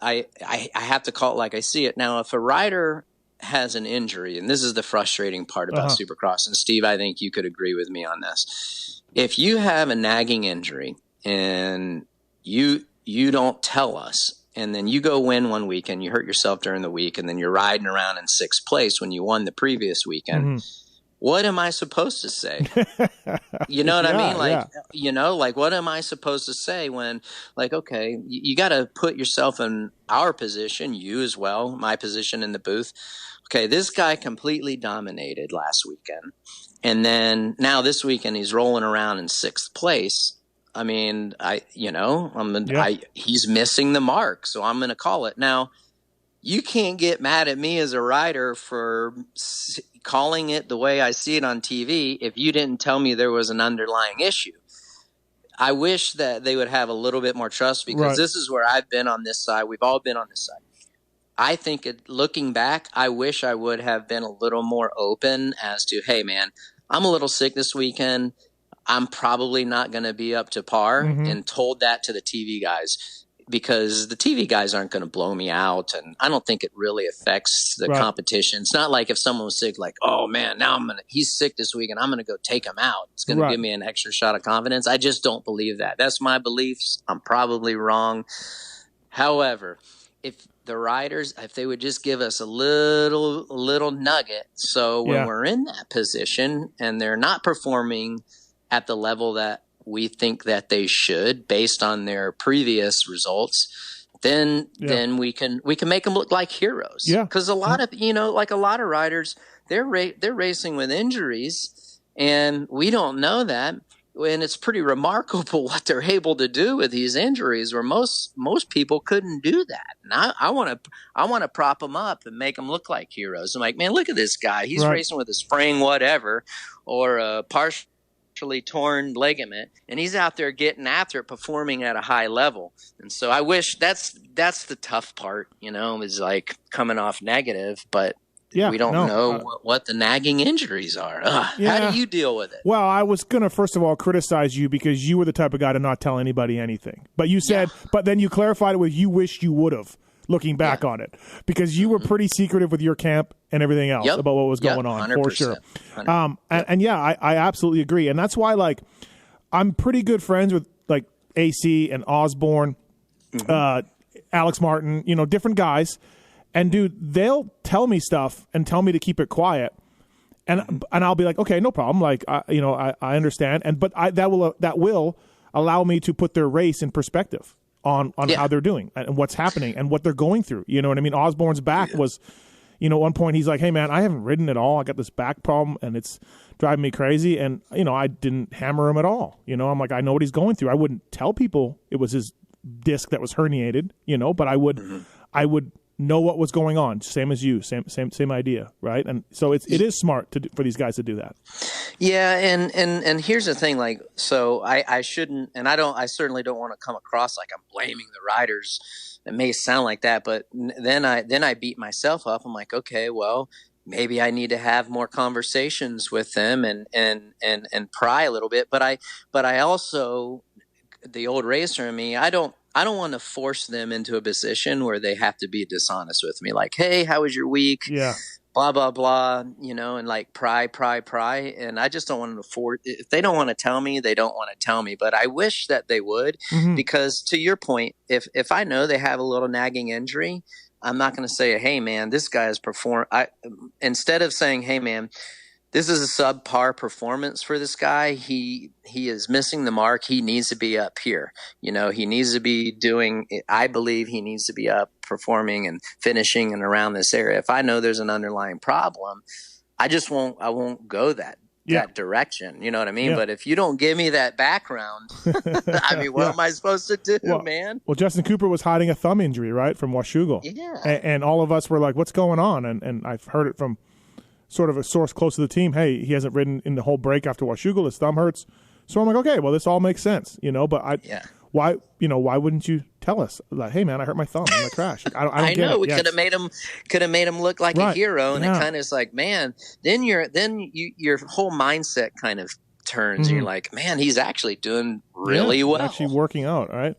I have to call it like I see it. Now, if a rider has an injury, and this is the frustrating part about Supercross, and Steve, I think you could agree with me on this. If you have a nagging injury and you don't tell us, and then you go win one weekend, you hurt yourself during the week, and then you're riding around in sixth place when you won the previous weekend, what am I supposed to say? You know what I mean? Like, like, what am I supposed to say when, like, okay, you got to put yourself in our position, you as well, my position in the booth. Okay, this guy completely dominated last weekend. And then now this weekend he's rolling around in sixth place. I mean, he's missing the mark, so I'm going to call it. Now, you can't get mad at me as a rider for calling it the way I see it on TV if you didn't tell me there was an underlying issue. I wish that they would have a little bit more trust, because this is where I've been on this side. We've all been on this side. I think looking back, I wish I would have been a little more open as to, hey, man, I'm a little sick this weekend. I'm probably not going to be up to par, and told that to the TV guys, because the TV guys aren't going to blow me out. And I don't think it really affects the competition. It's not like if someone was sick, like, oh man, now he's sick this week and I'm going to go take him out. It's going to give me an extra shot of confidence. I just don't believe that. That's my beliefs. I'm probably wrong. However, if the riders, if they would just give us a little nugget. So when we're in that position and they're not performing at the level that we think that they should based on their previous results, then we can make them look like heroes. Yeah. Because a lot of, like a lot of riders, they're racing with injuries, and we don't know that. And it's pretty remarkable what they're able to do with these injuries, where most people couldn't do that. And I want to prop them up and make them look like heroes. I'm like, man, look at this guy. He's racing with a sprain whatever, or a partially torn ligament, and he's out there getting after it, performing at a high level. And so I wish that's the tough part, is like coming off negative, but we don't know what the nagging injuries are. How do you deal with it? Well, I was going to, first of all, criticize you because you were the type of guy to not tell anybody anything. But you said, but then you clarified it with you wish you would have, looking back on it, because you were pretty secretive with your camp and everything else about what was going on, 100%, for sure. I absolutely agree. And that's why, like, I'm pretty good friends with, like, AC and Osborne, Alex Martin, different guys. And dude, they'll tell me stuff and tell me to keep it quiet, and I'll be like, okay, no problem. Like, I understand, but that will allow me to put their race in perspective on how they're doing and what's happening and what they're going through. You know what I mean? Osborne's back was, at one point he's like, hey man, I haven't ridden at all. I got this back problem and it's driving me crazy. And I didn't hammer him at all. I'm like, I know what he's going through. I wouldn't tell people it was his disc that was herniated. But I would know what was going on, same as you, same idea, right? And so it is smart for these guys to do that. Yeah, and here's the thing, like, so I shouldn't, and I certainly don't want to come across like I'm blaming the riders. It may sound like that, but then I beat myself up. I'm like, okay, well, maybe I need to have more conversations with them and pry a little bit. But I also, the old racer in me, I don't want to force them into a position where they have to be dishonest with me. Like, hey, how was your week? Yeah. Blah, blah, blah, and like pry. And I just don't want them to force. If they don't want to tell me, they don't want to tell me. But I wish that they would, because to your point, if I know they have a little nagging injury, I'm not going to say, hey, man, this guy has performed. Instead of saying, hey, man, this is a subpar performance for this guy. He is missing the mark. He needs to be up here. He needs to be doing – I believe he needs to be up performing and finishing and around this area. If I know there's an underlying problem, I won't go that direction. You know what I mean? Yeah. But if you don't give me that background, I mean, what am I supposed to do, man? Well, Justin Cooper was hiding a thumb injury, right, from Washougal. Yeah. And all of us were like, what's going on? And I've heard it from – sort of a source close to the team, hey, he hasn't ridden in the whole break after Washougal, his thumb hurts. So I'm like, okay, well, this all makes sense, but why wouldn't you tell us? Like, hey man, I hurt my thumb in the crash. Like, I don't I get know it. We could have made him look like a hero, and it kind of is like, man, then your whole mindset kind of turns, and you're like, man, he's actually doing really well. Actually working out, all right?